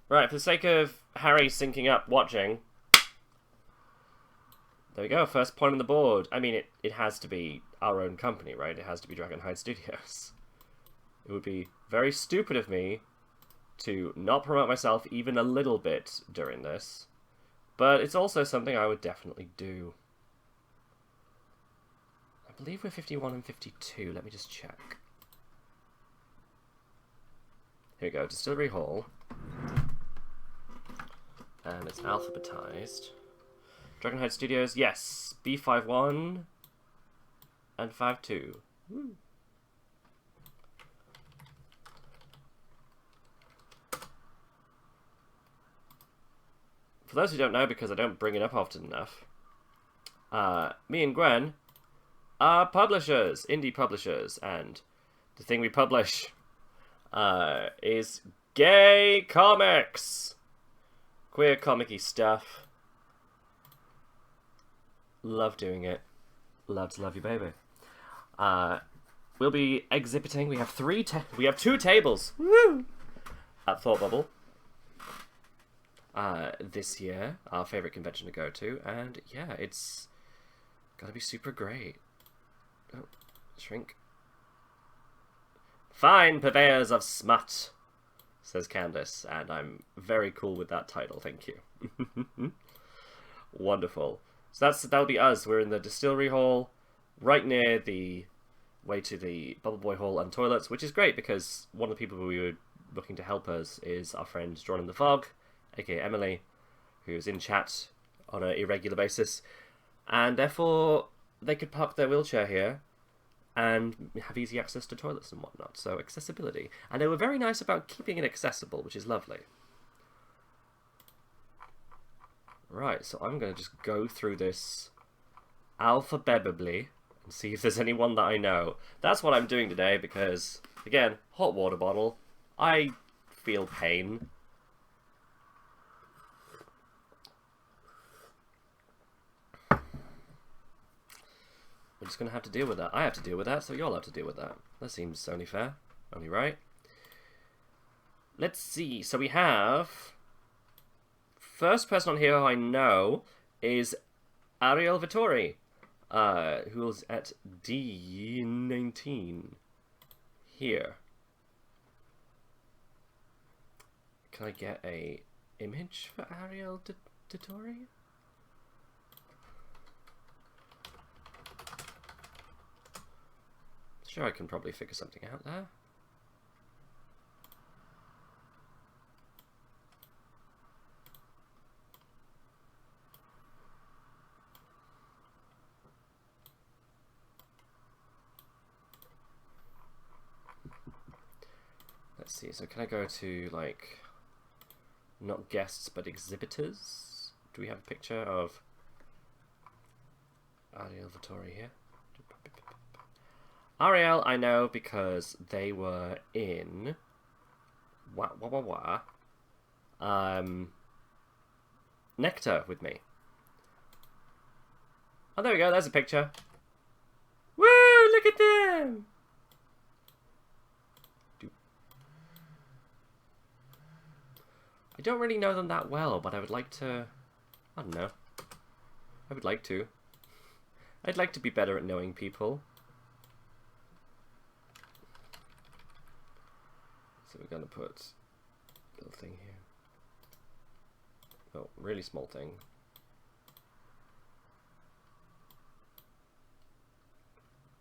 Right, for the sake of Harry syncing up watching, there we go, first point on the board. I mean, it has to be our own company, right? It has to be Dragonhide Studios. It would be very stupid of me to not promote myself even a little bit during this. But it's also something I would definitely do. I believe we're 51 and 52. Let me just check. Here we go, DSTLRY Hall. And it's alphabetized. Dragonhide Studios, yes. B51 and 52. Woo. For those who don't know, because I don't bring it up often enough, me and Gwen are publishers, indie publishers, and the thing we publish is gay comics. Queer comic-y stuff. Love doing it. Love to love you, baby. We'll be exhibiting. We have we have 2 tables. Woo! At Thought Bubble. This year, our favorite convention to go to, and yeah, it's gonna be super great. Oh, shrink. Fine purveyors of smut, says Candace, and I'm very cool with that title, thank you. Wonderful. So that'll be us. We're in the DSTLRY Hall, right near the way to the Bubble Boy Hall and toilets, which is great because one of the people who we were looking to help us is our friend Drawn in the Fog, aka Emily, who's in chat on an irregular basis, and therefore they could park their wheelchair here and have easy access to toilets and whatnot. So accessibility. And they were very nice about keeping it accessible, which is lovely. Right, so I'm going to just go through this alphabetically and see if there's anyone that I know. That's what I'm doing today because, again, hot water bottle. I feel pain. We're just going to have to deal with that. I have to deal with that, so you'll have to deal with that. That seems only fair. Only right. Let's see. So we have... First person on here who I know is Ariel Vittori, who's at D19 here. Can I get a image for Ariel Vittori? Sure, I can probably figure something out there. Let's see, so can I go to, like, not guests, but exhibitors? Do we have a picture of Ariel Vittori here? Ariel, I know because they were in... Nectar with me. Oh, there we go, there's a picture. Woo, look at them! I don't really know them that well, but I would like to... I don't know. I would like to. I'd like to be better at knowing people. So we're going to put a little thing here. Oh, really small thing.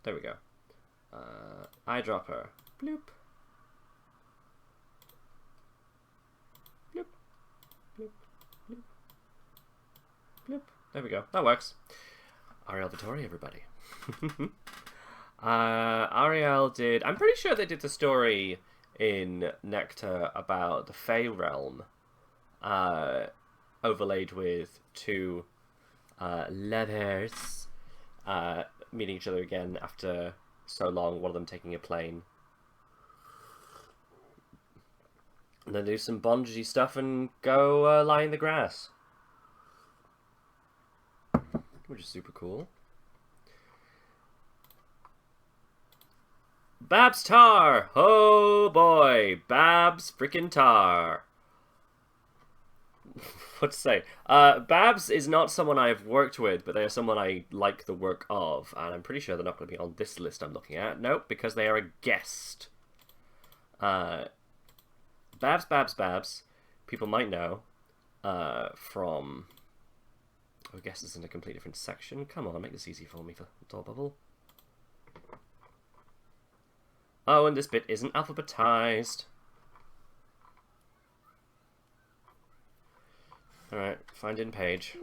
There we go. Eyedropper. Bloop. Bloop. Bloop. Bloop. Bloop. There we go. That works. Ariel Vittori, everybody. Ariel did... I'm pretty sure they did the story in Nectar about the Fey realm, overlaid with 2 lovers meeting each other again after so long, one of them taking a plane. And then do some bondagey stuff and go lie in the grass. Which is super cool. Babs Tar! Oh boy! Babs frickin' Tar! what to say? Babs is not someone I've worked with, but they are someone I like the work of, and I'm pretty sure they're not going to be on this list I'm looking at. Nope, because they are a guest. Babs. People might know from... I guess it's in a completely different section. Come on, make this easy for me, for TBubbs. Oh, and this bit isn't alphabetized. Alright, find in page.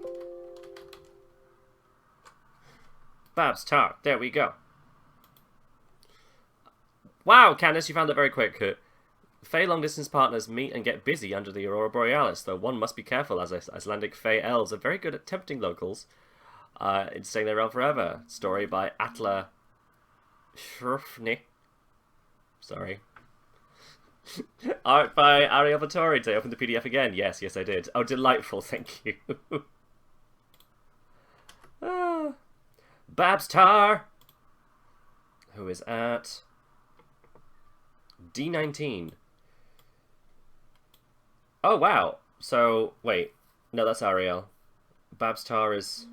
Babs, tar. There we go. Wow, Candice, you found it very quick. Fae long-distance partners meet and get busy under the Aurora Borealis, though one must be careful as Icelandic Fae elves are very good at tempting locals in staying there around forever. Story by Atla Shrufni. Sorry. Art by Ariel Vittori. Did I open the PDF again? Yes, I did. Oh, delightful, thank you. Babs Tar, who is at D19. Oh, wow. So, wait. No, that's Ariel. Babs Tar is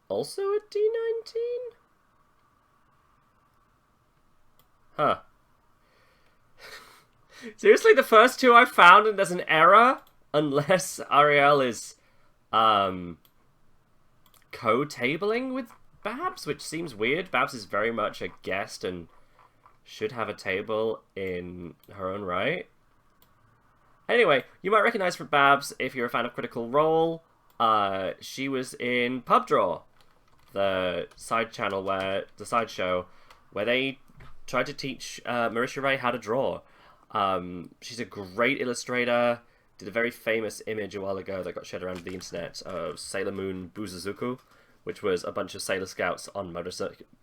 also at D19? Huh. Seriously, the first two I found and there's an error? Unless Ariel is, co-tabling with Babs, which seems weird. Babs is very much a guest and should have a table in her own right. Anyway, you might recognize from Babs if you're a fan of Critical Role. She was in Pub Draw, the side channel where they tried to teach Marisha Ray how to draw. She's a great illustrator. Did a very famous image a while ago that got shared around the internet of Sailor Moon Buzuzuku, which was a bunch of Sailor Scouts on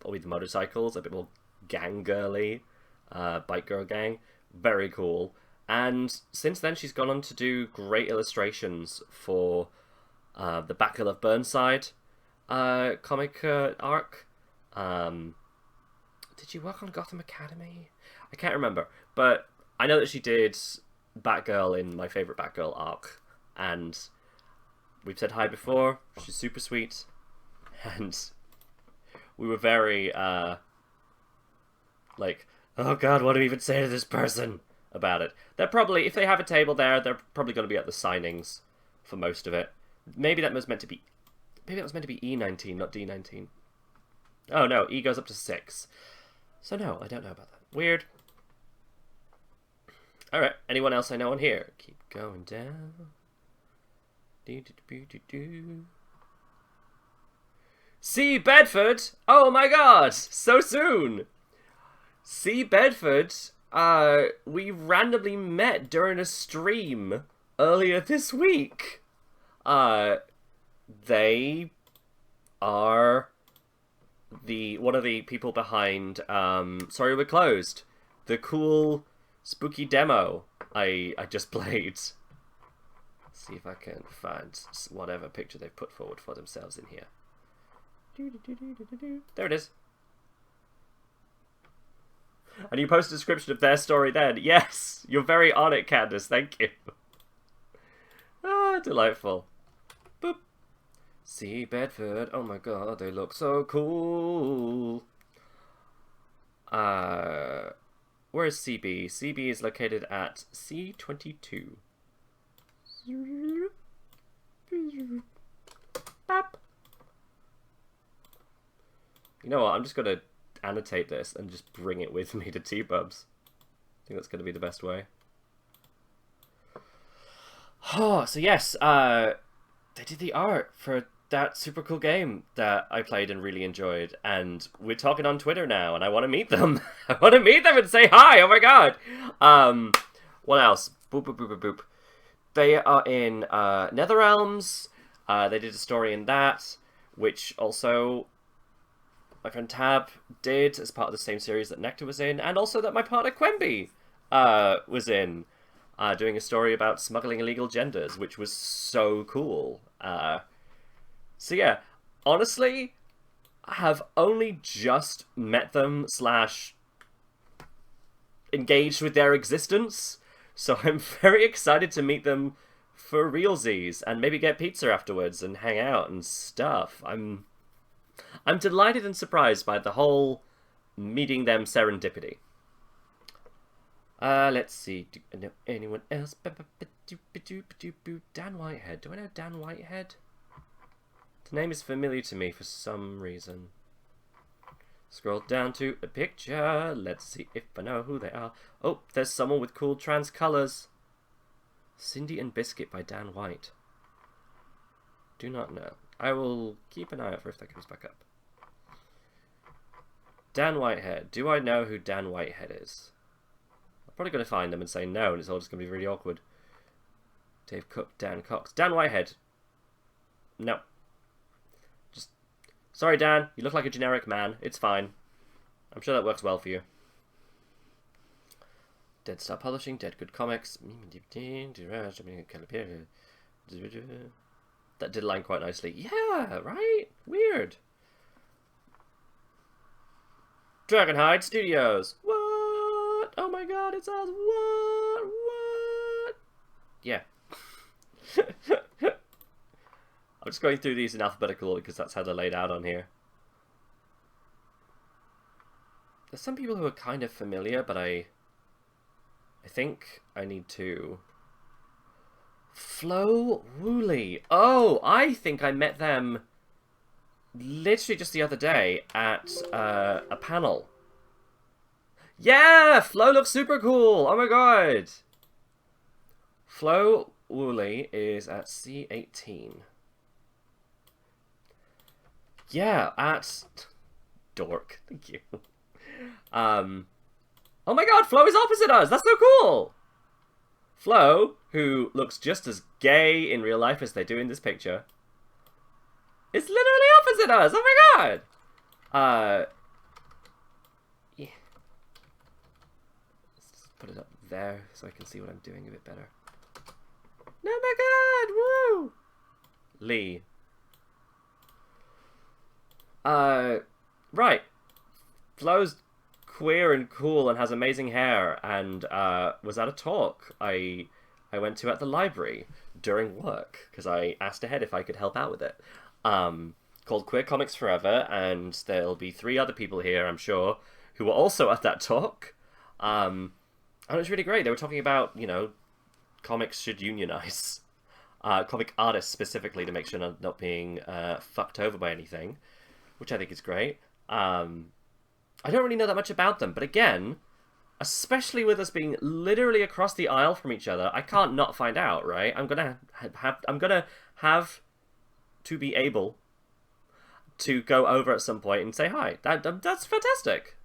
with motorcycles, a bit more gang girly, bike girl gang. Very cool. And since then, she's gone on to do great illustrations for the Batgirl of Burnside comic arc. Did she work on Gotham Academy? I can't remember, but I know that she did Batgirl in my favorite Batgirl arc, and we've said hi before. She's super sweet, and we were very like, oh god, what do we even say to this person about it? They're probably, if they have a table there, they're probably going to be at the signings for most of it. Maybe that was meant to be E19, not D19. Oh no, E goes up to 6. So no, I don't know about that. Weird. Alright, anyone else I know on here? Keep going down. C. Bedford! Oh my god! So soon! C. Bedford, we randomly met during a stream earlier this week. They are one of the people behind Sorry We're Closed, the cool spooky demo I just played. Let's see if I can find whatever picture they've put forward for themselves in here. There it is. And you post a description of their story then. Yes! You're very on it, Candice. Thank you. Ah, delightful. Boop. See Bedford. Oh my god, they look so cool. Where is CB? CB is located at C22. Bap. You know what? I'm just going to annotate this and just bring it with me to TBubbs. I think that's going to be the best way. Oh, so yes, they did the art for that super cool game that I played and really enjoyed, and we're talking on Twitter now, and I want to meet them. I want to meet them and say hi. Oh my god. What else? Boop boop boop boop boop. They are in Netherrealms. They did a story in that, which also my friend Tab did as part of the same series that Nectar was in, and also that my partner Quemby was in, doing a story about smuggling illegal genders, which was so cool. So yeah, honestly, I have only just met them / engaged with their existence, So I'm very excited to meet them for realsies and maybe get pizza afterwards and hang out and stuff. I'm delighted and surprised by the whole meeting them serendipity. Let's see. Do I know anyone else? Dan Whitehead. Do I know Dan Whitehead? The name is familiar to me for some reason. Scroll down to a picture. Let's see if I know who they are. Oh, there's someone with cool trans colours. Cindy and Biscuit by Dan White. Do not know. I will keep an eye out for if that comes back up. Dan Whitehead. Do I know who Dan Whitehead is? I'm probably going to find them and say no, and it's all just going to be really awkward. Dave Cook, Dan Cox. Dan Whitehead. No. Just... Sorry, Dan. You look like a generic man. It's fine. I'm sure that works well for you. Dead Star Publishing, Dead Good Comics. That did align quite nicely. Yeah, right? Weird. Dragonhide Studios. What? Oh my god, it's us. What? What? Yeah. I'm just going through these in alphabetical order because that's how they're laid out on here. There's some people who are kind of familiar, but I think I need to... Flo Woolley. Oh, I think I met them literally just the other day at a panel. Yeah, Flo looks super cool. Oh my god. Flo Woolley is at C18. Yeah, at... Dork. Thank you. Oh my god, Flo is opposite us! That's so cool! Flo, who looks just as gay in real life as they do in this picture, is literally opposite us! Oh my god! Yeah. Let's just put it up there so I can see what I'm doing a bit better. Oh my god! Woo! Lee. Right. Flo's queer and cool and has amazing hair and was at a talk I went to at the library during work because I asked ahead if I could help out with it, called Queer Comics Forever, and there'll be 3 other people here, I'm sure, who were also at that talk, and it was really great. They were talking about, you know, comics should unionize, comic artists specifically, to make sure not being fucked over by anything, which I think is great. I don't really know that much about them, but again, especially with us being literally across the aisle from each other, I can't not find out, right? I'm gonna have to be able to go over at some point and say hi. That's fantastic.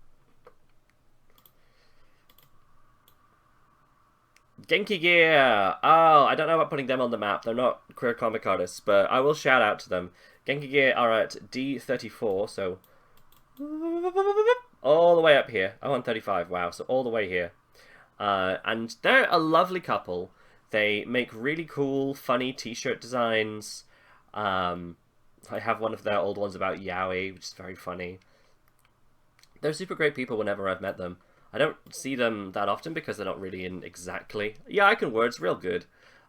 Genki Gear. Oh, I don't know about putting them on the map. They're not queer comic artists, but I will shout out to them. Genki Gear are at D34, so all the way up here. Oh, on 35. Wow, so all the way here. And they're a lovely couple. They make really cool, funny t-shirt designs. I have one of their old ones about yaoi, which is very funny. They're super great people whenever I've met them. I don't see them that often because they're not really in exactly... Yeah, I can words real good.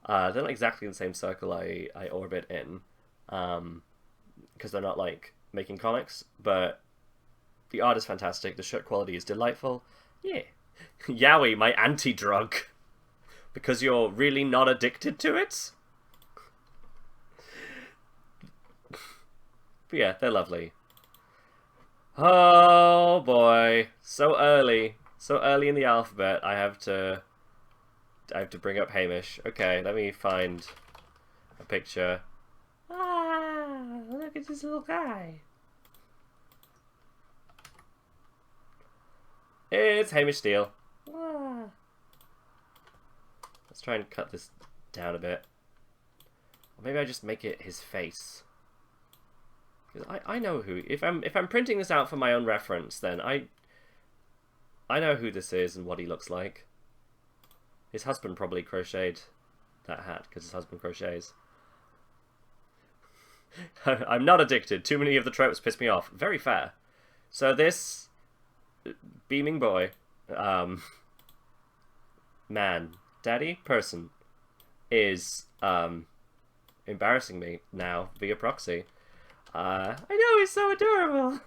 They're not exactly in the same circle I orbit in. Because they're not, like, making comics. But the art is fantastic. The shirt quality is delightful. Yeah. Yaoi, my anti-drug. Because you're really not addicted to it? But yeah, they're lovely. Oh, boy. So early. So early in the alphabet, I have to bring up Hamish. Okay, let me find a picture. Ah, look at this little guy. It's Hamish Steele. Ah. Let's try and cut this down a bit. Or maybe I just make it his face. Because I know who. If I'm printing this out for my own reference, then I know who this is and what he looks like. His husband probably crocheted that hat because his husband crochets. I'm not addicted. Too many of the tropes piss me off. Very fair. So this beaming boy, man, daddy person is embarrassing me now via proxy. I know, he's so adorable.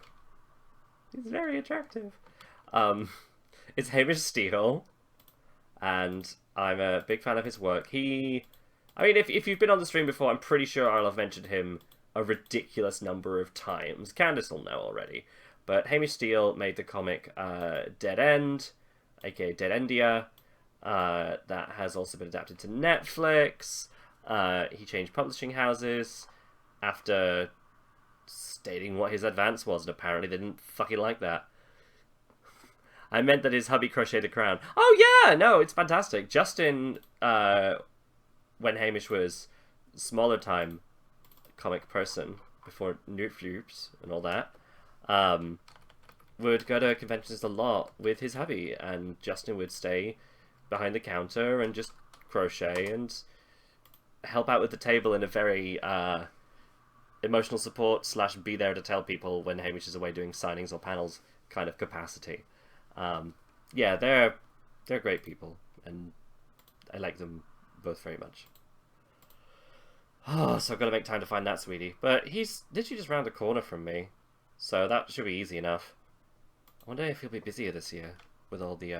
He's very attractive. It's Hamish Steele, and I'm a big fan of his work. I mean, if you've been on the stream before, I'm pretty sure I'll have mentioned him a ridiculous number of times. Candice will know already. But Hamish Steele made the comic Dead End, aka Dead Endia, that has also been adapted to Netflix. He changed publishing houses after stating what his advance was, and apparently they didn't fucking like that. I meant that his hubby crocheted a crown. Oh yeah, no, it's fantastic. Justin, when Hamish was smaller time comic person before Newt Floops and all that, would go to conventions a lot with his hubby, and Justin would stay behind the counter and just crochet and help out with the table in a very emotional support / be there to tell people when Hamish is away doing signings or panels kind of capacity. Yeah, they're great people, and I like them both very much. Oh, so I've got to make time to find that sweetie. But he's literally just round the corner from me, so that should be easy enough. I wonder if he'll be busier this year with all the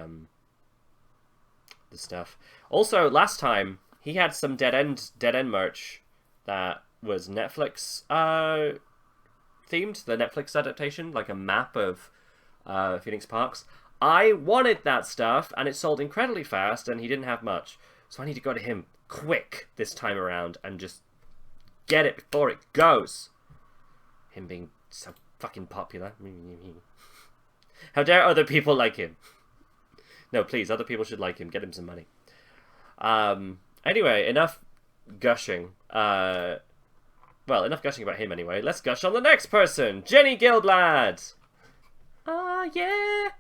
stuff. Also, last time he had some Dead End merch that was Netflix themed, the Netflix adaptation, like a map of Phoenix Parks. I wanted that stuff, and it sold incredibly fast, and he didn't have much. So I need to go to him quick this time around and just get it before it goes. Him being so fucking popular. How dare other people like him? No, please, other people should like him. Get him some money. Anyway, enough gushing. Well, enough gushing about him anyway. Let's gush on the next person. Jenny Gilblad. Oh, yeah.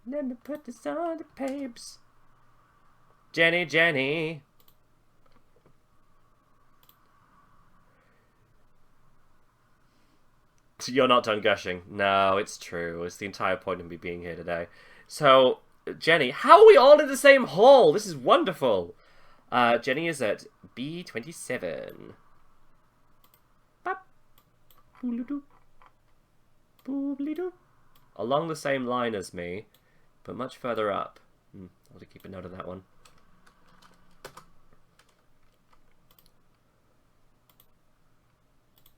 Let me put this on the papes. Jenny. You're not done gushing. No, it's true. It's the entire point of me being here today. So, Jenny, how are we all in the same hall? This is wonderful. Jenny is at B27. Along the same line as me, but much further up. I'll have to keep a note of that one.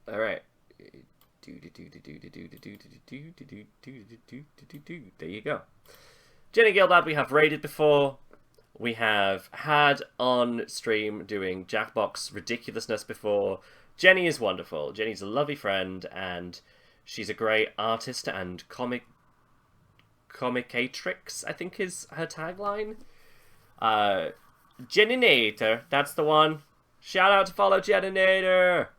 Alright. There you go. Jenny Gilbad we have raided before. We have had on stream doing Jackbox ridiculousness before. Jenny is wonderful. Jenny's a lovely friend, and she's a great artist and comicatrix, I think is her tagline. Jenninator, that's the one. Shout out to follow Jenninator.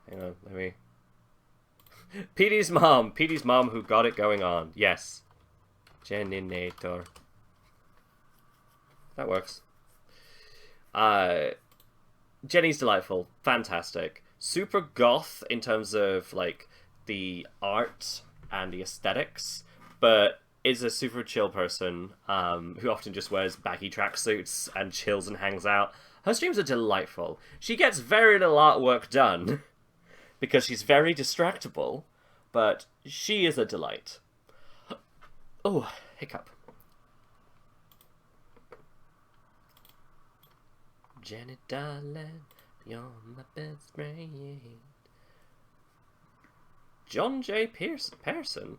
Hang on, let me... Petey's mom who got it going on. Yes. Jenninator. That works. Jenny's delightful. Fantastic. Super goth in terms of, like, the art and the aesthetics, but is a super chill person who often just wears baggy tracksuits and chills and hangs out. Her streams are delightful. She gets very little artwork done because she's very distractible, but she is a delight. Oh, hiccup. Janet, darling, you're my best friend. John J. Pearson?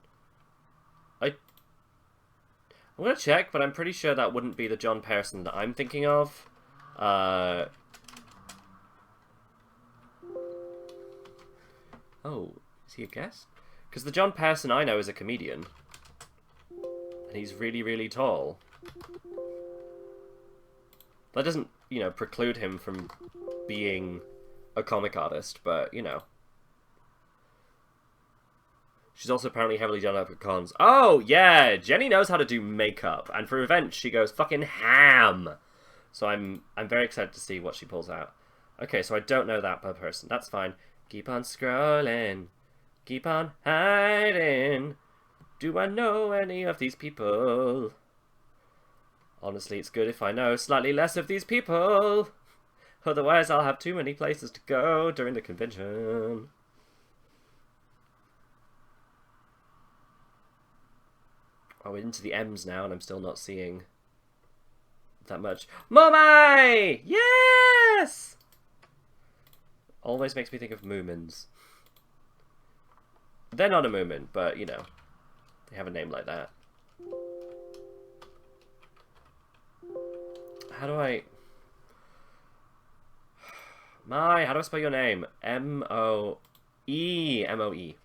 I'm gonna check, but I'm pretty sure that wouldn't be the John Pearson that I'm thinking of. Oh, is he a guest? Because the John Pearson I know is a comedian. And he's really, really tall. That doesn't, you know, preclude him from being a comic artist, but, you know. She's also apparently heavily done up at cons. Oh, yeah! Jenny knows how to do makeup, and for events, she goes fucking ham! So I'm very excited to see what she pulls out. Okay, so I don't know that per person. That's fine. Keep on scrolling. Keep on hiding. Do I know any of these people? Honestly, it's good if I know slightly less of these people. Otherwise, I'll have too many places to go during the convention. Oh, we're into the M's now, and I'm still not seeing that much. Momai! Yes! Always makes me think of Moomins. They're not a Moomin, but, you know, they have a name like that. How do I... Mai, how do I spell your name? M-O-E. M-O-E.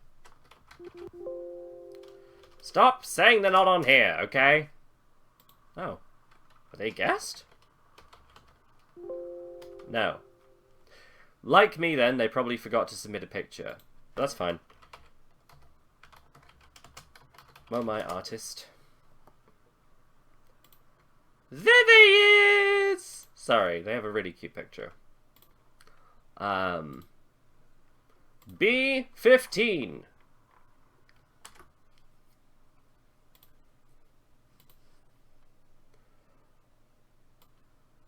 Stop saying they're not on here, okay? Oh. Are they guessed? No. Like me, then, they probably forgot to submit a picture. But that's fine. Well, my artist. There they is! Sorry, they have a really cute picture. B15.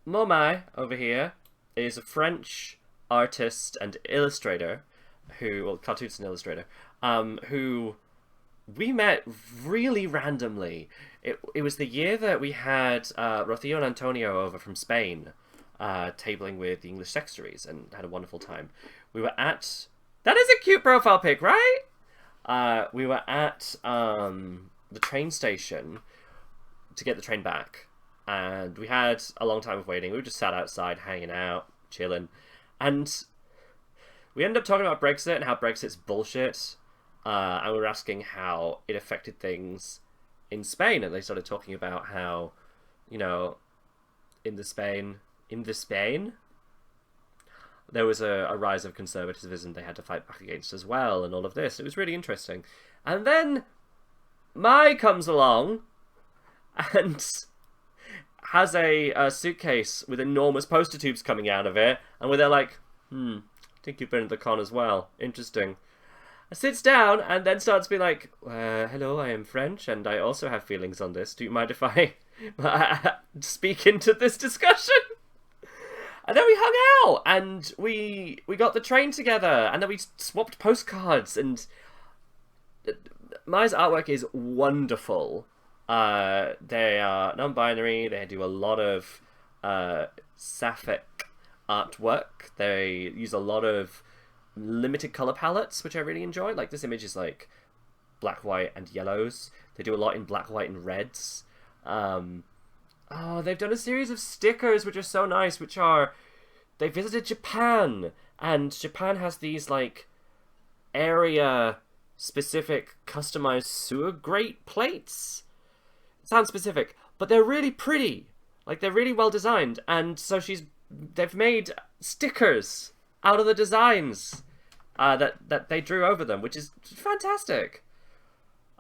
Momai, over here, is a French artist and illustrator who, well, cartoonist and illustrator, who we met really randomly. It was the year that we had Rocío and Antonio over from Spain, tabling with the English secretaries, and had a wonderful time. We were at... That is a cute profile pic, right? We were at the train station to get the train back. And we had a long time of waiting. We just sat outside, hanging out, chilling. And we ended up talking about Brexit and how Brexit's bullshit. And we were asking how it affected things in Spain. And they started talking about how, you know, in the Spain, there was a rise of conservatism they had to fight back against as well, and all of this. It was really interesting. And then Mai comes along and has a suitcase with enormous poster tubes coming out of it, and where they're like, I think you've been at the con as well. Interesting. Sits down and then starts being like, hello, I am French, and I also have feelings on this. Do you mind if I speak into this discussion? And then we hung out, and we got the train together, and then we swapped postcards, and Mai's artwork is wonderful. They are non-binary, they do a lot of sapphic artwork, they use a lot of limited colour palettes, which I really enjoy. Like, this image is like black, white, and yellows. They do a lot in black, white, and reds. Oh, they've done a series of stickers which are so nice, which are... They visited Japan, and Japan has these, like, area-specific customized sewer grate plates. It sounds specific, but they're really pretty. Like, they're really well designed, and so they've made stickers out of the designs that they drew over them, which is fantastic.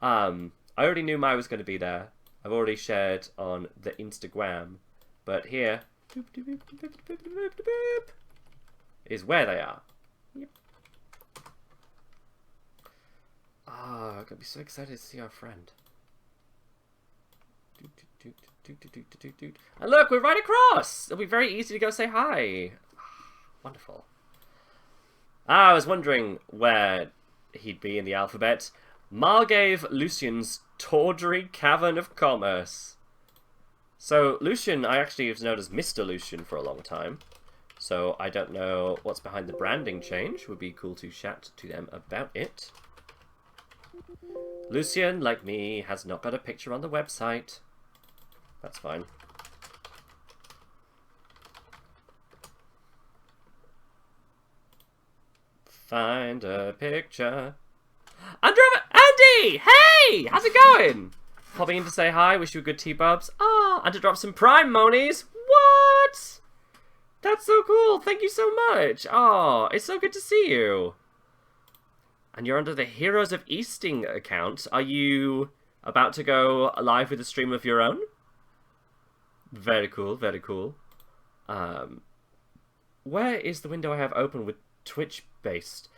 I already knew Mai was going to be there. I've already shared on the Instagram, but here is where they are. Yep. Ah, I'm gonna be so excited to see our friend. And look, we're right across. It'll be very easy to go say hi. Wonderful. I was wondering where he'd be in the alphabet. Margave Lucian's Tawdry Cavern of Commerce. So, Lucian, I actually was known as Mr. Lucian for a long time. So, I don't know what's behind the branding change. Would be cool to chat to them about it. Lucian, like me, has not got a picture on the website. That's fine. Find a picture. Andy! Hey! How's it going? Popping in to say hi, wish you a good TBubbs. Ah, and to drop some Prime monies. What? That's so cool. Thank you so much. Oh, it's so good to see you. And you're under the Heroes of Easting account. Are you about to go live with a stream of your own? Very cool, very cool. Where is the window I have open with Twitch-based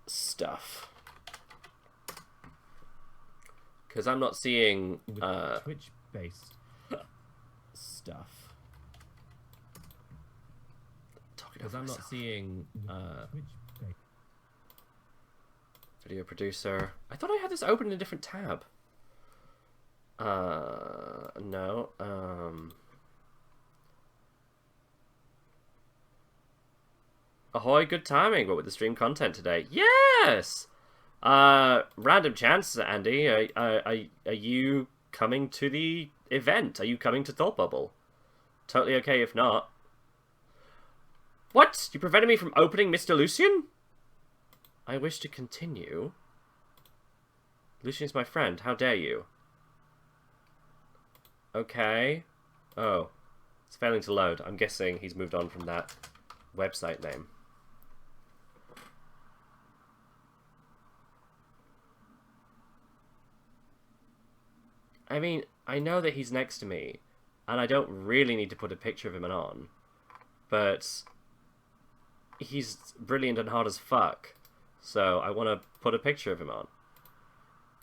stuff? Because I'm not seeing... Twitch-based. stuff. Because I'm not seeing... Video producer. I thought I had this open in a different tab. No. Ahoy, good timing. What with the stream content today? Yes! Random chance, Andy. Are you coming to the event? Are you coming to Thought Bubble? Totally okay if not. What? You prevented me from opening Mr. Lucian? I wish to continue. Lucian is my friend. How dare you? Okay. Oh. It's failing to load. I'm guessing he's moved on from that website name. I mean, I know that he's next to me, and I don't really need to put a picture of him on, but he's brilliant and hard as fuck, so I want to put a picture of him on.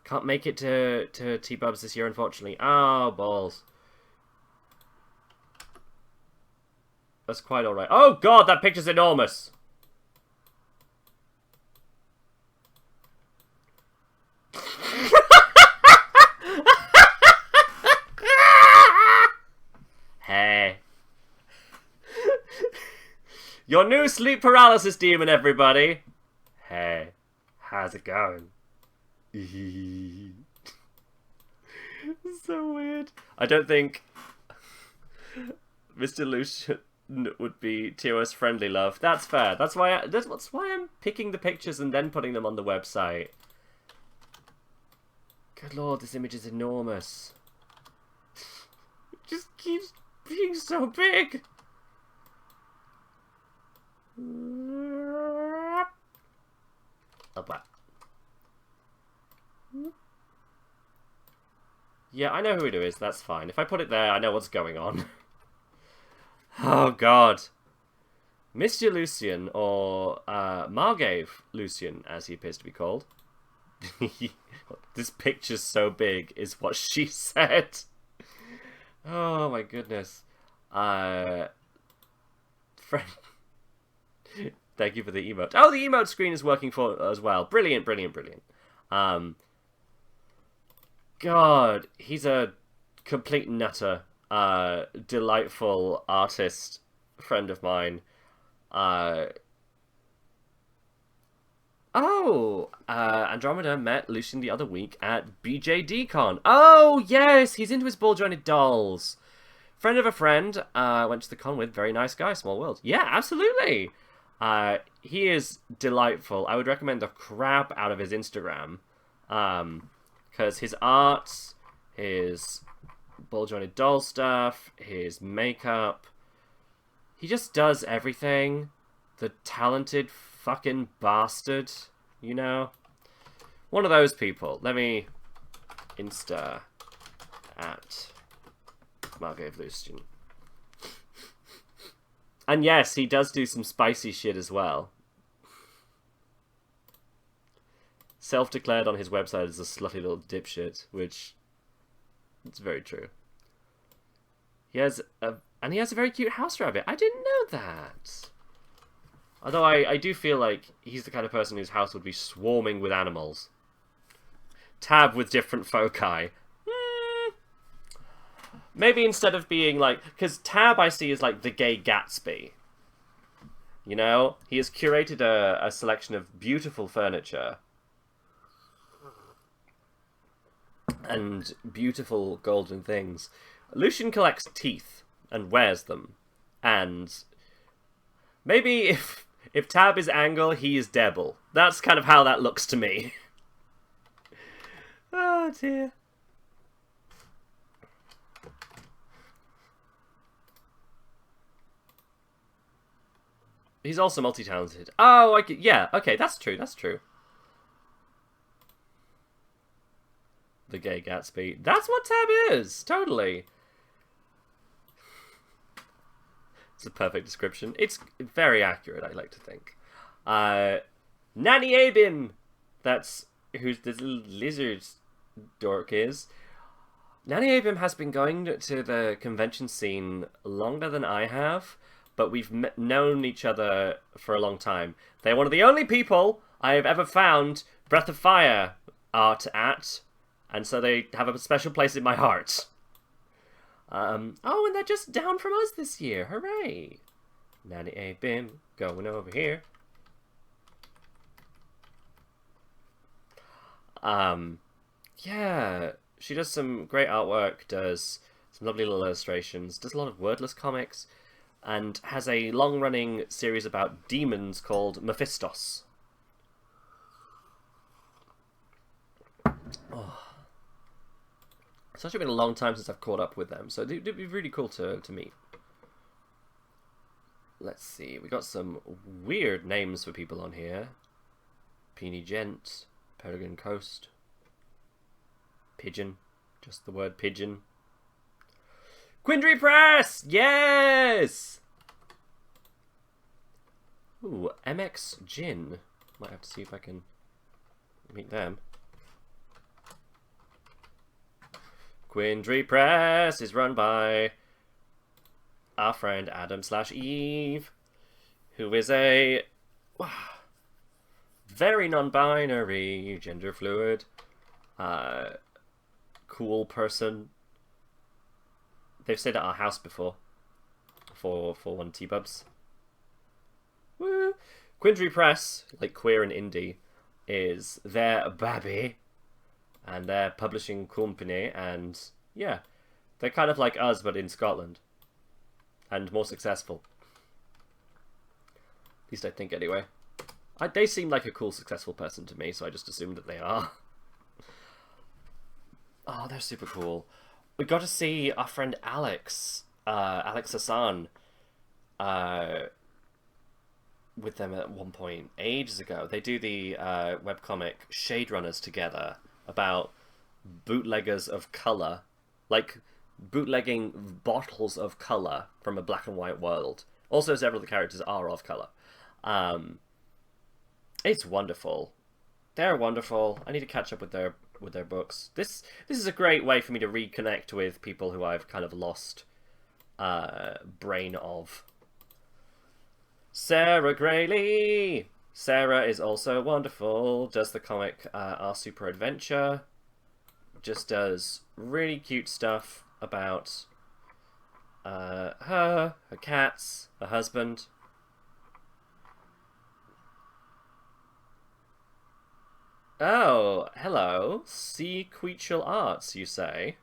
Can't make it to TBubbs this year, unfortunately. Oh, balls. That's quite alright. Oh god, that picture's enormous! Hey. Your new sleep paralysis demon, everybody! Hey. How's it going? So weird. I don't think Mr. Lucian would be TOS friendly, love. That's fair. That's why I'm picking the pictures and then putting them on the website. Good lord, this image is enormous. It just keeps being so big. Yeah, I know who it is. That's fine. If I put it there, I know what's going on. Oh, God. Mr. Lucian, or Margave Lucian, as he appears to be called. This picture's so big, is what she said. Oh, my goodness. Friend. Thank you for the emote. Oh, the emote screen is working for as well. Brilliant, brilliant, brilliant. God, he's a complete nutter. Delightful artist friend of mine. Andromeda met Lucian the other week at BJDCon. Oh, yes, he's into his ball-jointed dolls. Friend of a friend, went to the con with. Very nice guy, small world. Yeah, absolutely. He is delightful. I would recommend the crap out of his Instagram. Because his art, his ball-jointed doll stuff, his makeup, he just does everything. The talented fucking bastard, you know? One of those people. Let me Insta at Margave Lucian. And yes, he does do some spicy shit as well. Self-declared on his website as a slutty little dipshit, which it's very true. He has a very cute house rabbit. I didn't know that. Although I do feel like he's the kind of person whose house would be swarming with animals. Tab with different foci. Maybe instead of being like... Because Tab I see is like the gay Gatsby. You know? He has curated a selection of beautiful furniture. And beautiful golden things. Lucian collects teeth and wears them. And maybe if Tab is Angle, he is Devil. That's kind of how that looks to me. Oh dear. He's also multi-talented. Oh, yeah, okay, that's true, that's true. The gay Gatsby. That's what Tab is! Totally. It's a perfect description. It's very accurate, I like to think. Nanny Abin! That's who this little lizard dork is. Nanny Abim has been going to the convention scene longer than I have, but we've known each other for a long time. They're one of the only people I have ever found Breath of Fire art at, and so they have a special place in my heart. Oh, and they're just down from us this year. Hooray! Nanny Abim going over here. Yeah, she does some great artwork, does some lovely little illustrations, does a lot of wordless comics, and has a long-running series about demons called Mephistos. Oh. It's actually been a long time since I've caught up with them, so it'd be really cool to meet. Let's see, we got some weird names for people on here. Peony Gent, Peregrine Coast, Pigeon, just the word pigeon. Quindry Press! Yes! Ooh, MX Gin. Might have to see if I can meet them. Quindry Press is run by our friend Adam/Eve, who is a very non-binary, gender fluid, cool person. They've stayed at our house before for one TBubbs. Woo! Quindry Press, like queer and indie, is their baby and their publishing company, and yeah, they're kind of like us but in Scotland and more successful. At least I think anyway. They seem like a cool, successful person to me, so I just assumed that they are. Oh, they're super cool. We got to see our friend Alex Hassan, with them at one point, ages ago. They do the webcomic Shade Runners together about bootleggers of colour. Like, bootlegging bottles of colour from a black and white world. Also, several of the characters are of colour. It's wonderful. They're wonderful. I need to catch up with their books. This is a great way for me to reconnect with people who I've kind of lost brain of. Sarah Grayley! Sarah is also wonderful. Does the comic Our Super Adventure. Just does really cute stuff about her cats, her husband. Oh, hello. Sequential Arts, you say?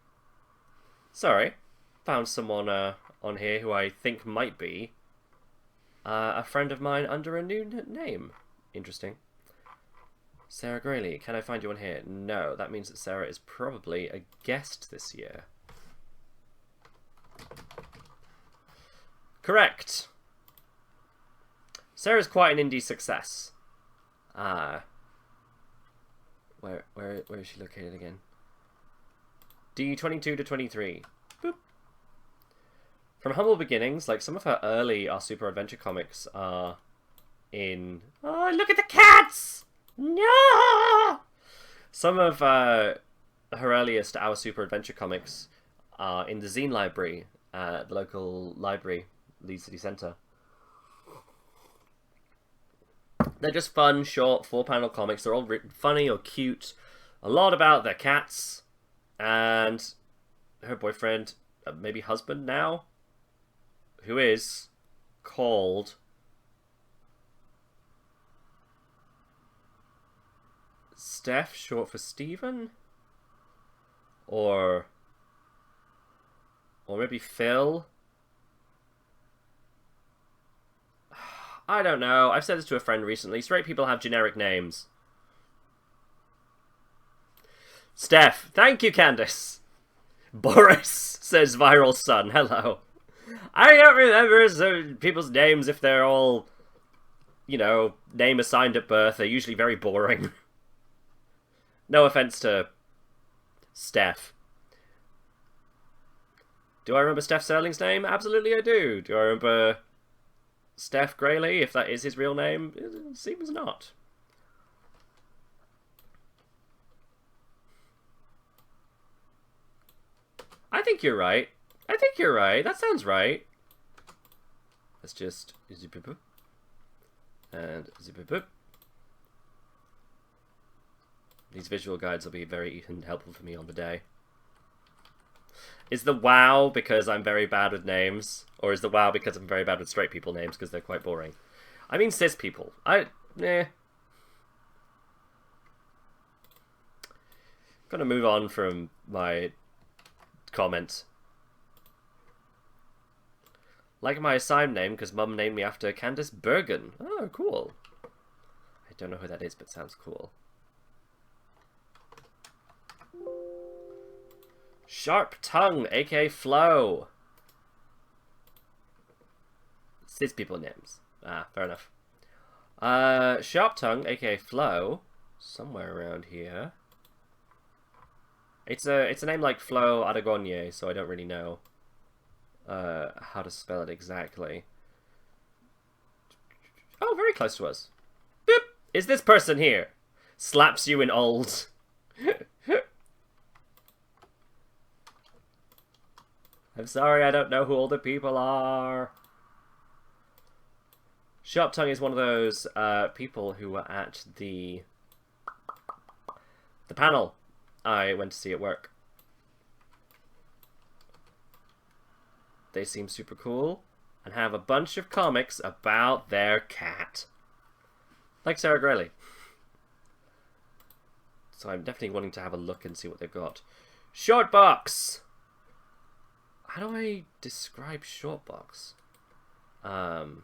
Sorry. Found someone on here who I think might be a friend of mine under a new name. Interesting. Sarah Grayley, can I find you on here? No, that means that Sarah is probably a guest this year. Correct. Sarah's quite an indie success. Where is she located again? D22 to 23. Boop. From humble beginnings, like some of her early Our Super Adventure comics are in... Oh, look at the cats! No! Some of her earliest Our Super Adventure comics are in the zine library at the local library, Leeds City Centre. They're just fun, short, 4-panel comics. They're all written funny or cute. A lot about their cats. And her boyfriend, maybe husband now, who is called Steph, short for Stephen? Or maybe Phil? I don't know. I've said this to a friend recently. Straight people have generic names. Steph. Thank you, Candice. Boris, says Viral Sun. Hello. I don't remember people's names if they're all, you know, name assigned at birth. They're usually very boring. No offense to Steph. Do I remember Steph Serling's name? Absolutely I do. Do I remember Steph Grayley, if that is his real name? It seems not. I think you're right. I think you're right. That sounds right. Let's just zip it and zip it. These visual guides will be very helpful for me on the day. Is the wow because I'm very bad with names? Or is the wow because I'm very bad with straight people names because they're quite boring? I mean cis people. Gonna move on from my comment. Like my assigned name because Mum named me after Candice Bergen. Oh, cool. I don't know who that is, but sounds cool. Sharp Tongue, aka Flo. Cis people names. Ah, fair enough. Sharp Tongue, aka Flo. Somewhere around here. It's a name like Flo Aragonye, so I don't really know how to spell it exactly. Oh, very close to us. Boop! Is this person here? Slaps you in old. I'm sorry, I don't know who all the people are. Sharp Tongue is one of those people who were at the panel I went to see at work. They seem super cool and have a bunch of comics about their cat. Like Sarah Greeley. So I'm definitely wanting to have a look and see what they've got. Shortbox! How do I describe Shortbox? Shortbox,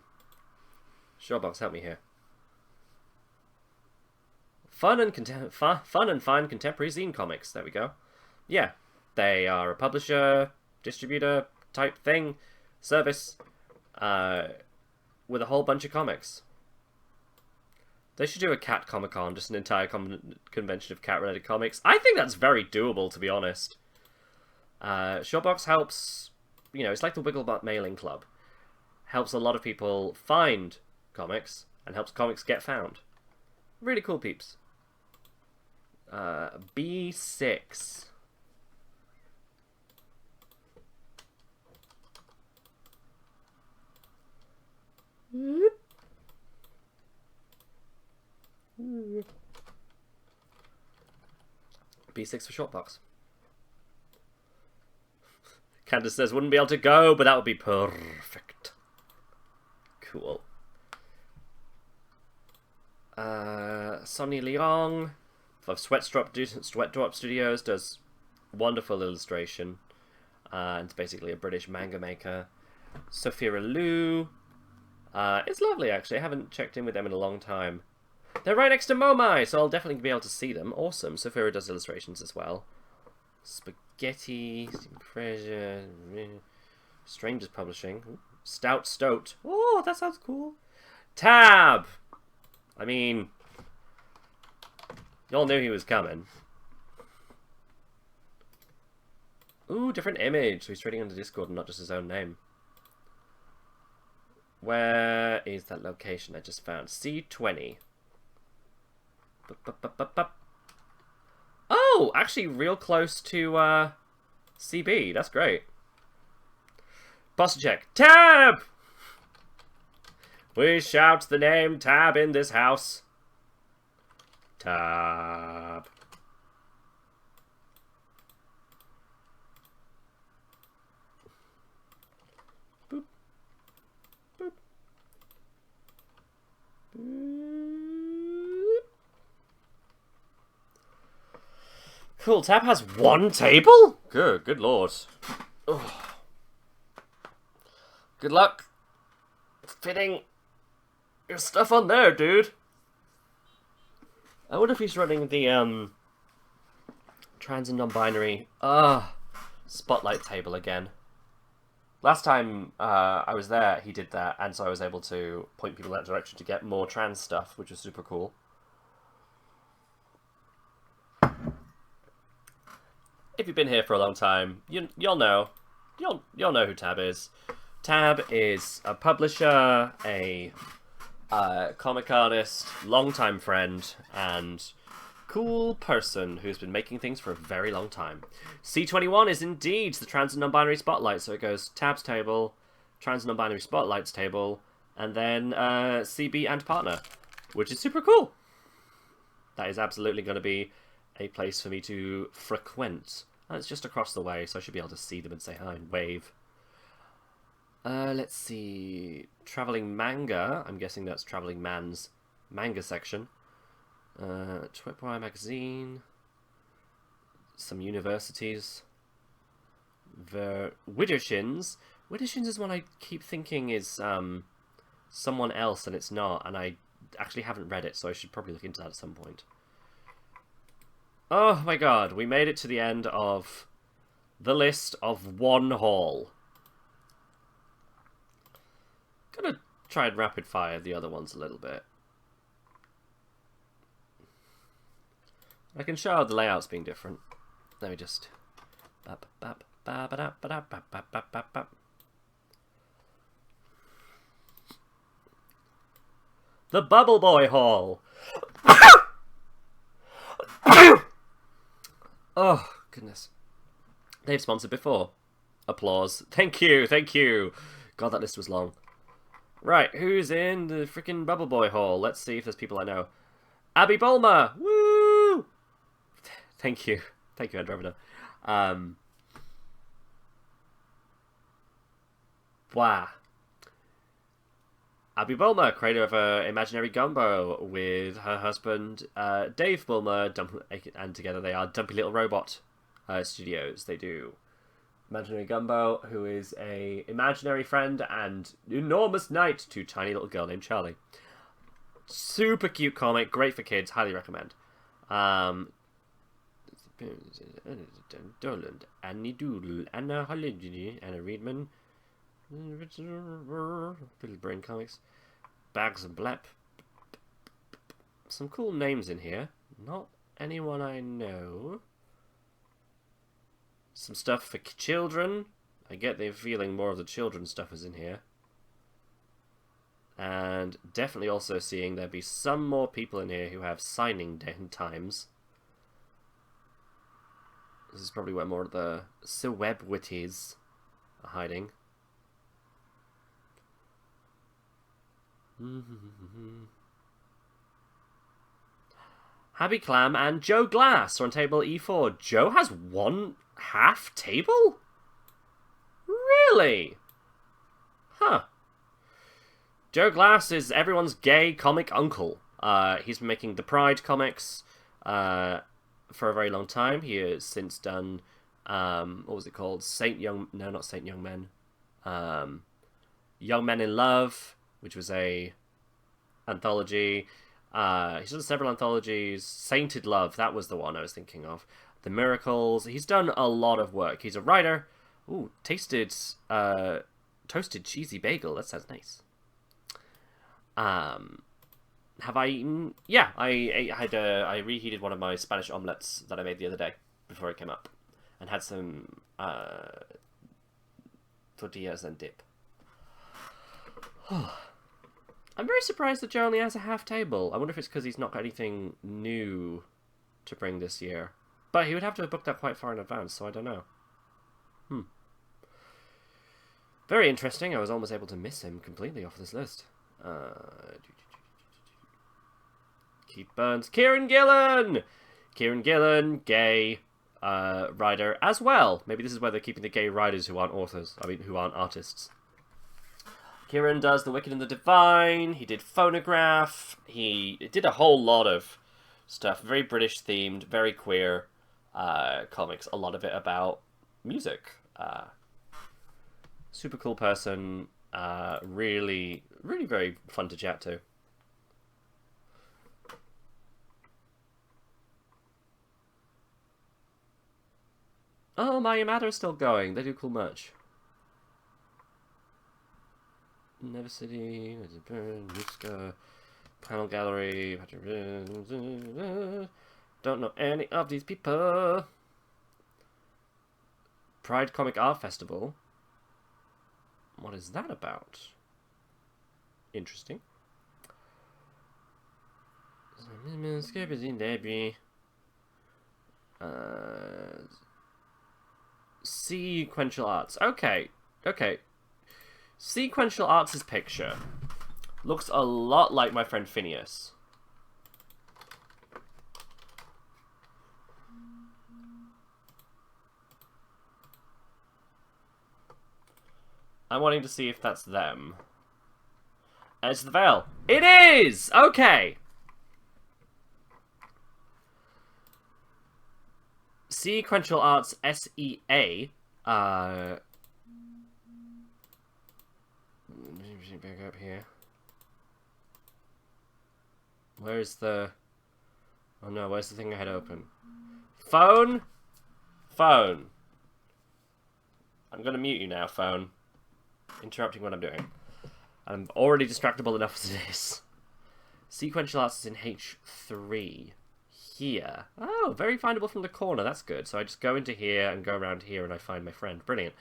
help me here. Fun and fine contemporary zine comics. There we go. Yeah, they are a publisher, distributor type thing, service, with a whole bunch of comics. They should do a cat Comic-Con, just an entire convention of cat-related comics. I think that's very doable, to be honest. Shortbox helps, you know, it's like the Wigglebutt mailing club. Helps a lot of people find comics and helps comics get found. Really cool peeps. B6. B6 for Shortbox. Candace says, wouldn't be able to go, but that would be perfect. Cool. Sonny Leong of Sweat Drop Studios does wonderful illustration. And it's basically a British manga maker. Sophia Liu. It's lovely, actually. I haven't checked in with them in a long time. They're right next to Momai, so I'll definitely be able to see them. Awesome. Sophia does illustrations as well. Spaghetti, Fraser, Strangers Publishing, Stout Stoat. Oh, that sounds cool. Tab! I mean, y'all knew he was coming. Ooh, different image. So he's trading on the Discord and not just his own name. Where is that location I just found? C20. Oh, actually real close to CB. That's great. Boss check. Tab! We shout the name Tab in this house. Tab. Boop. Boop. Boop. Cool, Tab has one table? Good lord. Ugh. Good luck fitting your stuff on there, dude. I wonder if he's running the trans and non-binary spotlight table again. Last time I was there, he did that, and so I was able to point people in that direction to get more trans stuff, which was super cool. If you've been here for a long time, you'll know who Tab is. Tab is a publisher, a comic artist, longtime friend, and cool person who's been making things for a very long time. C21 is indeed the trans and non-binary spotlight, so it goes tabs table, trans and non-binary spotlights table, and then CB and partner, which is super cool. That is absolutely going to be a place for me to frequent. And it's just across the way, so I should be able to see them and say hi and wave. Let's see. Traveling Manga. I'm guessing that's Traveling Man's manga section. Twitwire magazine. Some universities. Widdershins. Widdershins is one I keep thinking is someone else, and it's not. And I actually haven't read it, so I should probably look into that at some point. Oh my god, we made it to the end of the list of one hall. Gonna try and rapid fire the other ones a little bit. I can show the layouts being different. Let me just... The Bubble Boy Hall! Oh, goodness. They've sponsored before. Applause. Thank you, thank you. God, that list was long. Right, who's in the freaking Bubble Boy Hall? Let's see if there's people I know. Abby Bulmer! Woo! Thank you. Thank you, Andromeda. Wow. Abby Bulmer, creator of Imaginary Gumbo, with her husband Dave Bulmer, and together they are Dumpy Little Robot Studios. They do Imaginary Gumbo, who is a imaginary friend and enormous knight to tiny little girl named Charlie. Super cute comic, great for kids, highly recommend. Annie Doodle, Anna Holliday, Anna Reedman. Little Brain Comics. Bags of Blep. Some cool names in here. Not anyone I know. Some stuff for children. I get the feeling more of the children's stuff is in here. And definitely also seeing there be some more people in here who have signing times. This is probably where more of the celebrities are hiding. Happy Clam and Joe Glass are on table E4. Joe has one half table? Really? Huh. Joe Glass is everyone's gay comic uncle. He's been making the Pride comics for a very long time. He has since done, what was it called? Not Saint Young Men. Young Men in Love, which was a anthology. He's done several anthologies. Sainted Love, that was the one I was thinking of. The Miracles. He's done a lot of work. He's a writer. Ooh, toasted cheesy bagel. That sounds nice. Have I eaten? Yeah, I reheated one of my Spanish omelettes that I made the other day before it came up, and had some tortillas and dip. I'm very surprised that Joe only has a half table. I wonder if it's because he's not got anything new to bring this year. But he would have to have booked that quite far in advance, so I don't know. Very interesting. I was almost able to miss him completely off this list. Keith Burns. Kieran Gillen! Kieran Gillen, gay writer as well. Maybe this is where they're keeping the gay writers who aren't authors. I mean, who aren't artists. Kieran does The Wicked and the Divine. He did Phonograph. He did a whole lot of stuff. Very British themed, very queer comics. A lot of it about music. Super cool person. Really, really very fun to chat to. Oh, My Yamada is still going. They do cool merch. Never City, Muska, Panel Gallery. Don't know any of these people. Pride Comic Art Festival. What is that about? Interesting. Sequential arts. Okay. Okay. Sequential arts' picture looks a lot like my friend Phineas. I'm wanting to see if that's them. It's the veil. It is! Okay! Sequential Arts SEA. Back up here. Where's the... Oh no, where's the thing I had open? Phone? Phone. I'm gonna mute you now, phone. Interrupting what I'm doing. I'm already distractible enough as it is. Sequential Arts is in H3. Here. Oh, very findable from the corner. That's good. So I just go into here and go around here and I find my friend. Brilliant.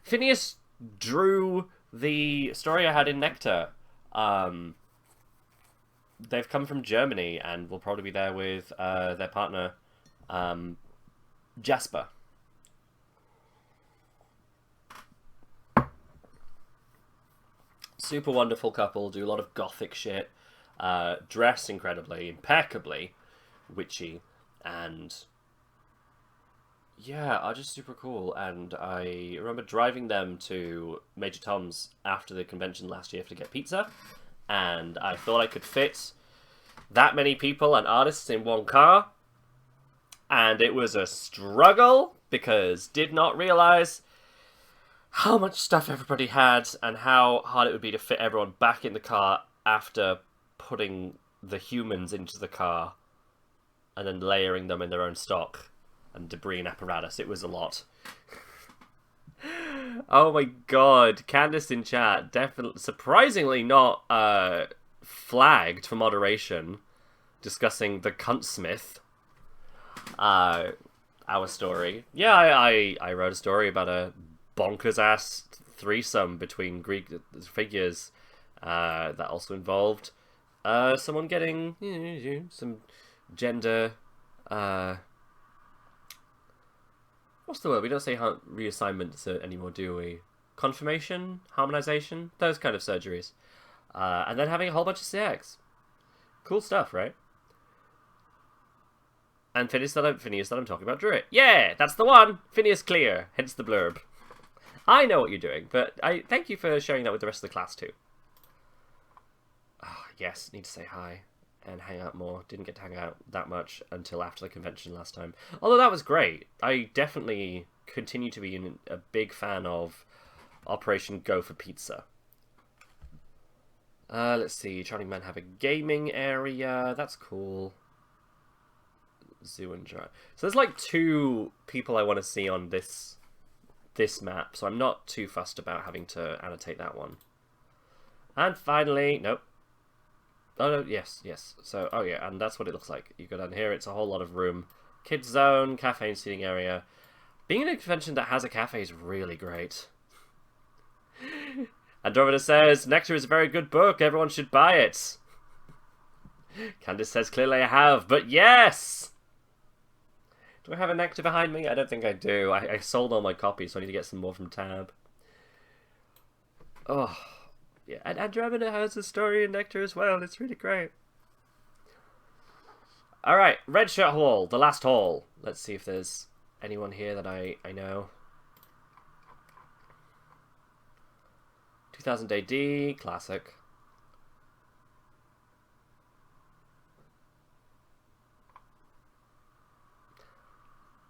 Phineas drew the story I had in Nectar. They've come from Germany and will probably be there with their partner, Jasper. Super wonderful couple, do a lot of gothic shit, dress incredibly, impeccably witchy, and yeah, are just super cool. And I remember driving them to Major Tom's after the convention last year to get pizza, and I thought I could fit that many people and artists in one car, and it was a struggle because did not realize how much stuff everybody had and how hard it would be to fit everyone back in the car after putting the humans into the car and then layering them in their own stock and debris and apparatus. It was a lot. Oh my god, Candice in chat, definitely, surprisingly not flagged for moderation, discussing the cuntsmith, our story. Yeah, I wrote a story about a bonkers-ass threesome between Greek figures that also involved someone getting some gender... what's the word? We don't say reassignments anymore, do we? Confirmation? Harmonization? Those kind of surgeries. And then having a whole bunch of sex. Cool stuff, right? And Phineas that I'm talking about drew it. Yeah, that's the one! Phineas Clear, hence the blurb. I know what you're doing, but I thank you for sharing that with the rest of the class too. Oh, yes, need to say hi and hang out more. Didn't get to hang out that much until after the convention last time. Although that was great. I definitely continue to be a big fan of Operation Go for Pizza. Let's see. Charming Men have a gaming area. That's cool. Zoo and Drive. So there's like 2 people I want to see on this map, so I'm not too fussed about having to annotate that one. And finally, nope. Oh, no, yes. So, oh yeah, and that's what it looks like. You go down here, it's a whole lot of room. Kids zone, cafe and seating area. Being in a convention that has a cafe is really great. Andromeda says, Nectar is a very good book, everyone should buy it. Candice says, clearly I have, but yes! Do I have a Nectar behind me? I don't think I do. I sold all my copies, so I need to get some more from Tab. Oh, yeah. And Andromeda has a story in Nectar as well. It's really great. Alright, Red Shirt Hall, the last hall. Let's see if there's anyone here that I know. 2000 AD, classic.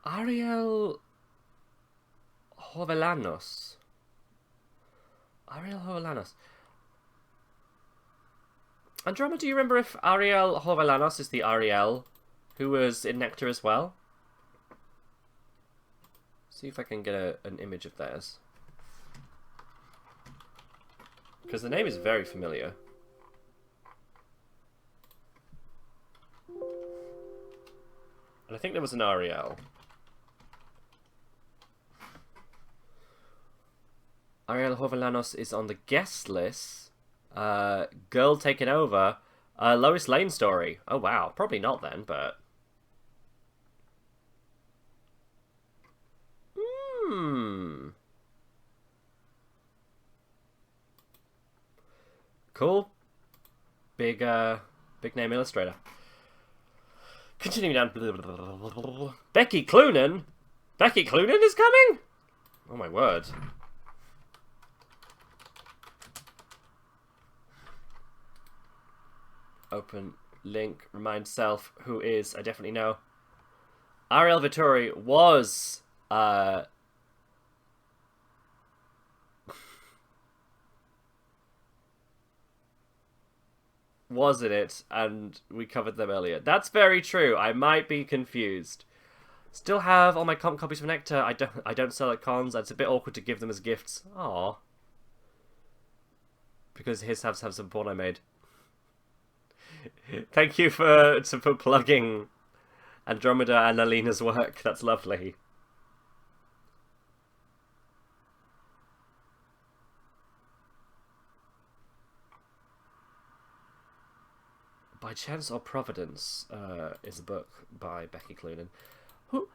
Ariel Hovelanos. Andromeda, do you remember if Ariel Hovelanos is the Ariel who was in Nectar as well? See if I can get an image of theirs. Because the name is very familiar. And I think there was an Ariel. Ariel Hovelanos is on the guest list. Girl Taken Over. Lois Lane story. Oh wow, probably not then, but... Cool. Big name illustrator. Continuing down. Becky Cloonan? Becky Cloonan is coming? Oh my word. Open link. Remind self. Who is? I definitely know. Ariel Vittori was... was in it, and we covered them earlier. That's very true. I might be confused. Still have all my comp copies of Nectar. I don't sell at cons. It's a bit awkward to give them as gifts. Aww. Because his have some porn I made. Thank you for plugging Andromeda and Alina's work. That's lovely. By Chance or Providence is a book by Becky Cloonan.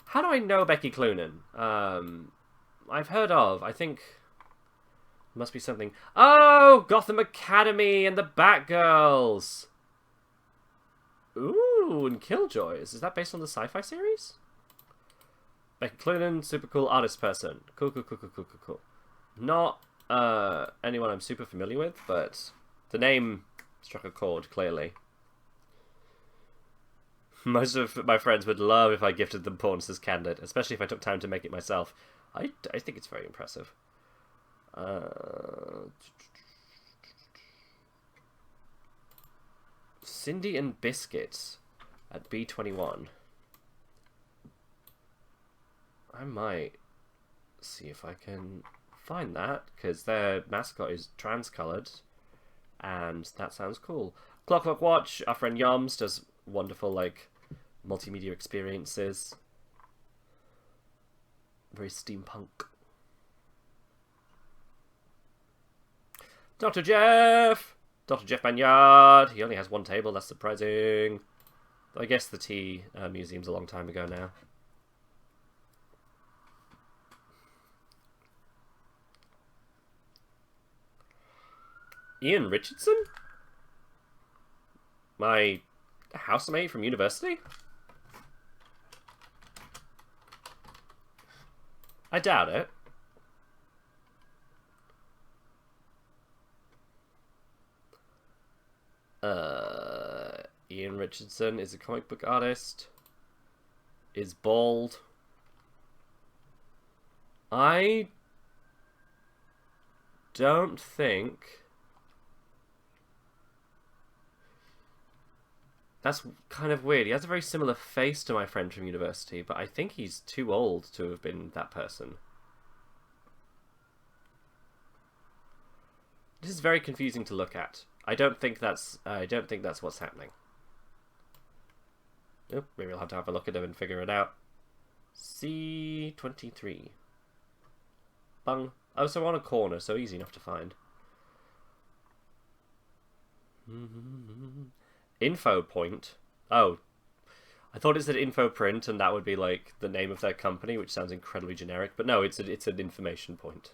How do I know Becky Cloonan? I've heard of. I think must be something. Oh, Gotham Academy and the Batgirls. Ooh, and Killjoys. Is that based on the sci-fi series? Becky Cloonan, super cool artist person. Cool. Not anyone I'm super familiar with, but the name struck a chord, clearly. Most of my friends would love if I gifted them porn, says Candid, especially if I took time to make it myself. I think it's very impressive. Cindy and Biscuit at B21. I might see if I can find that, because their mascot is trans-coloured, and that sounds cool. Clockwork Watch, our friend Yoms does wonderful, like, multimedia experiences. Very steampunk. Dr. Jeff! Dr. Jeff Banyard! He only has one table, that's surprising. Though I guess the tea museum's a long time ago now. Ian Richardson? My housemate from university? I doubt it. Ian Richardson is a comic book artist. Is bald. I don't think... That's kind of weird. He has a very similar face to my friend from university, but I think he's too old to have been that person. This is very confusing to look at. I don't think that's what's happening. Oh, maybe I'll have to have a look at him and figure it out. C23. Bung. Oh, so on a corner, so easy enough to find. Info Point. Oh, I thought it said Info Print, and that would be like the name of their company, which sounds incredibly generic. But no, it's an information point.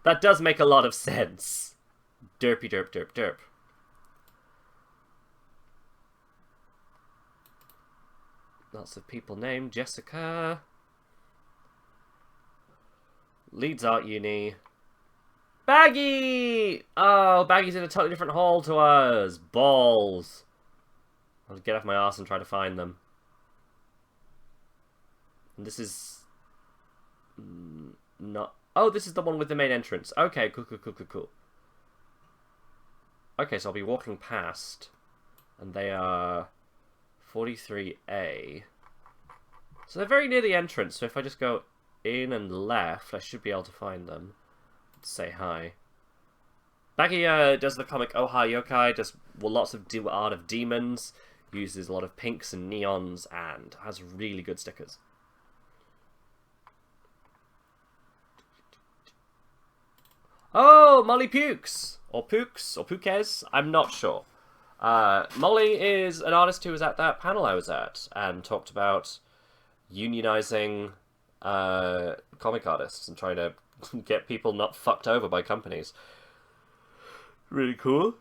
That does make a lot of sense. Derpy derp derp derp. Lots of people named Jessica. Leeds Art Uni. Baggy! Oh, Baggy's in a totally different hall to us. Balls. I'll get off my arse and try to find them. And this is... not... Oh, this is the one with the main entrance. Okay, cool. Okay, so I'll be walking past. And they are... 43A. So they're very near the entrance, so if I just go in and left, I should be able to find them. Say hi. Baggy does the comic Oh Hi Yokai, does lots of art of demons, uses a lot of pinks and neons, and has really good stickers. Oh, Molly Pukes! Or Pukes, or Pukes, I'm not sure. Molly is an artist who was at that panel I was at, and talked about unionizing comic artists and trying to get people not fucked over by companies. Really cool.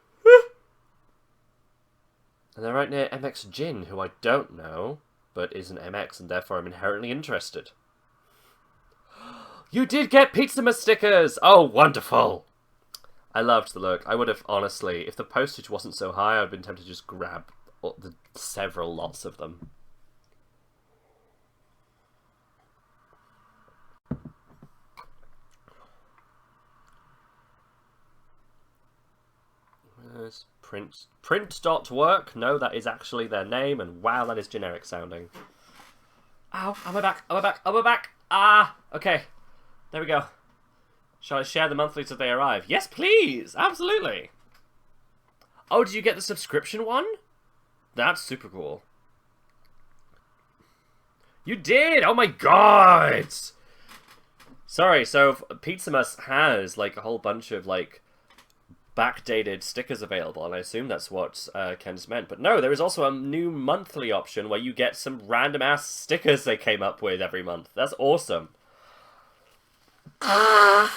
And they're right near MX Jin, who I don't know, but is an MX, and therefore I'm inherently interested. You did get Pizza stickers! Oh, wonderful! I loved the look. I would have, honestly, if the postage wasn't so high, I would have been tempted to just grab the several lots of them. Print.work. No, that is actually their name, and wow, that is generic sounding. Ow, on my back, on my back, on my back! Ah, okay. There we go. Shall I share the monthlies as they arrive? Yes, please! Absolutely! Oh, did you get the subscription one? That's super cool. You did! Oh my god! Sorry, so Pizzamas has, like, a whole bunch of, like, backdated stickers available, and I assume that's what Ken's meant. But no, there is also a new monthly option where you get some random-ass stickers they came up with every month. That's awesome. Oh.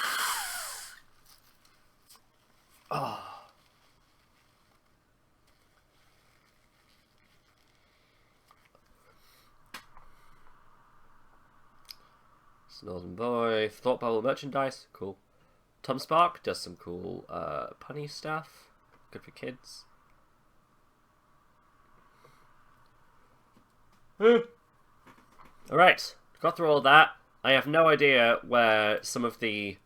Northern Boy, Thought Bubble merchandise, cool. Tom Spark does some cool punny stuff, good for kids. Alright, got through all that. I have no idea where some of the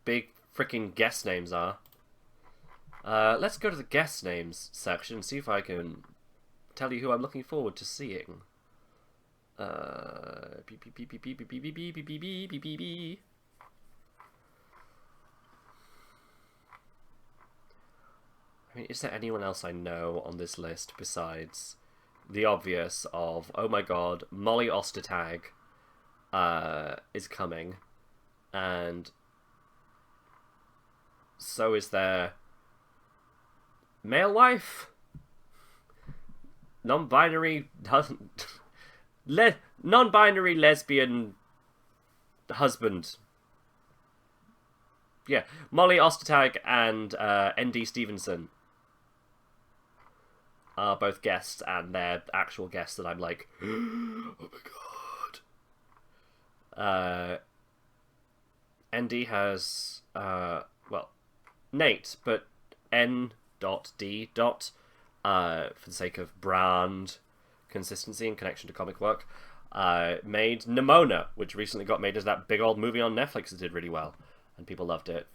big freaking guest names are. Let's go to the guest names section and see if I can tell you who I'm looking forward to seeing. I mean, is there anyone else I know on this list besides the obvious of, oh my god, Molly Ostertag is coming, and so is their male wife, non-binary non-binary lesbian husband. Yeah, Molly Ostertag and N.D. Stevenson are both guests, and they're actual guests that I'm like, oh my god. N.D. has, well, Nate, but N.D. for the sake of brand consistency and connection to comic work, made Nimona, which recently got made as that big old movie on Netflix that did really well, and people loved it.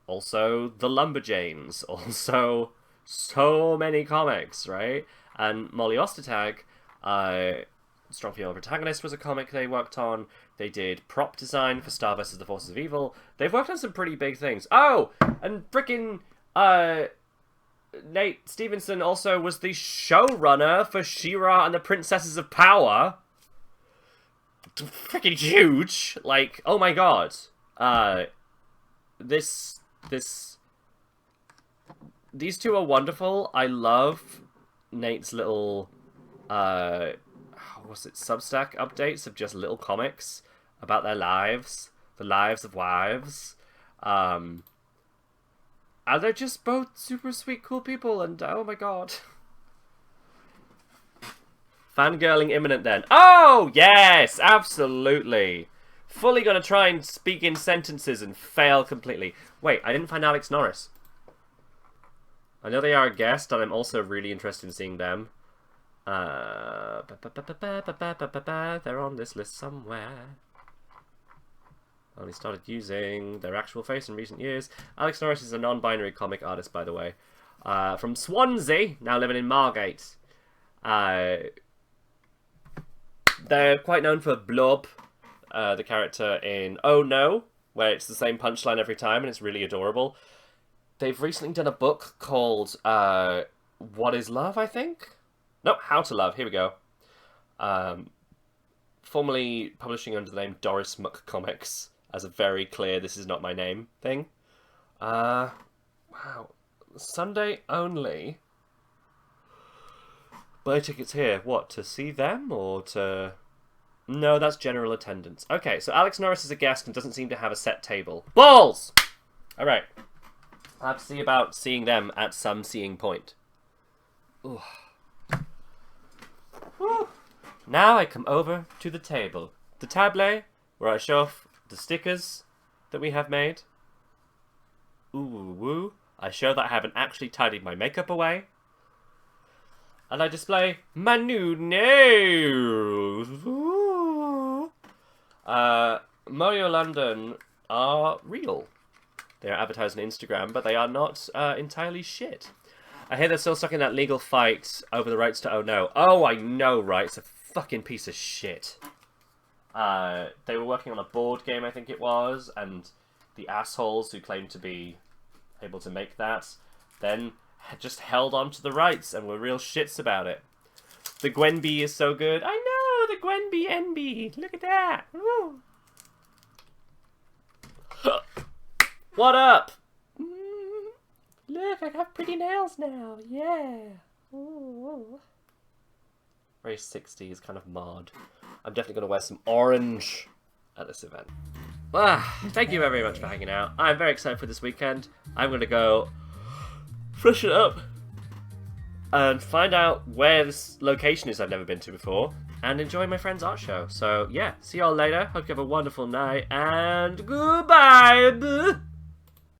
Also, The Lumberjanes, also so many comics, right? And Molly Ostertag, Strong Female Protagonist was a comic they worked on. They did prop design for Star vs. the Forces of Evil. They've worked on some pretty big things. Oh, and frickin' Nate Stevenson also was the showrunner for She-Ra and the Princesses of Power. Freaking huge! Like, oh my god. These two are wonderful. I love Nate's little, what's it, Substack updates of just little comics about their lives, the lives of wives. And they're just both super sweet, cool people, and oh my god. Fangirling imminent then. Oh, yes, absolutely. Fully gonna try and speak in sentences and fail completely. Wait, I didn't find Alex Norris. I know they are a guest, and I'm also really interested in seeing them. They're on this list somewhere. Only started using their actual face in recent years. Alex Norris is a non-binary comic artist, by the way. From Swansea, now living in Margate. They're quite known for Blob, the character in Oh No, where it's the same punchline every time, and it's really adorable. They've recently done a book called What is Love, I think? No, How to Love. Here we go. Formerly publishing under the name Doris Muck Comics, as a very clear "this is not my name" thing. Wow. Sunday only. Buy tickets here. What, to see them or to No, that's general attendance. Okay, so Alex Norris is a guest and doesn't seem to have a set table. Balls! Alright. I'll have to see about seeing them at some seeing point. Ooh. Whew. Now I come over to the table. The table, where I show off the stickers that we have made. Ooh, woo. I show that I haven't actually tidied my makeup away. And I display my new nails. Ooh. Mario London are real. They are advertised on Instagram, but they are not entirely shit. I hear they're still stuck in that legal fight over the rights to Oh No. Oh, I know, right? It's a fucking piece of shit. They were working on a board game, I think it was, and the assholes who claimed to be able to make that then just held on to the rights and were real shits about it. The Gwenby is so good. I know, the Gwenby NB. Look at that. Woo. What up? Look, I got pretty nails now. Yeah. Ooh. Very 60s, kind of mod. I'm definitely going to wear some orange at this event. Thank you very much for hanging out. I'm very excited for this weekend. I'm going to go freshen up and find out where this location is I've never been to before and enjoy my friend's art show. So, yeah, see y'all later. Hope you have a wonderful night and goodbye.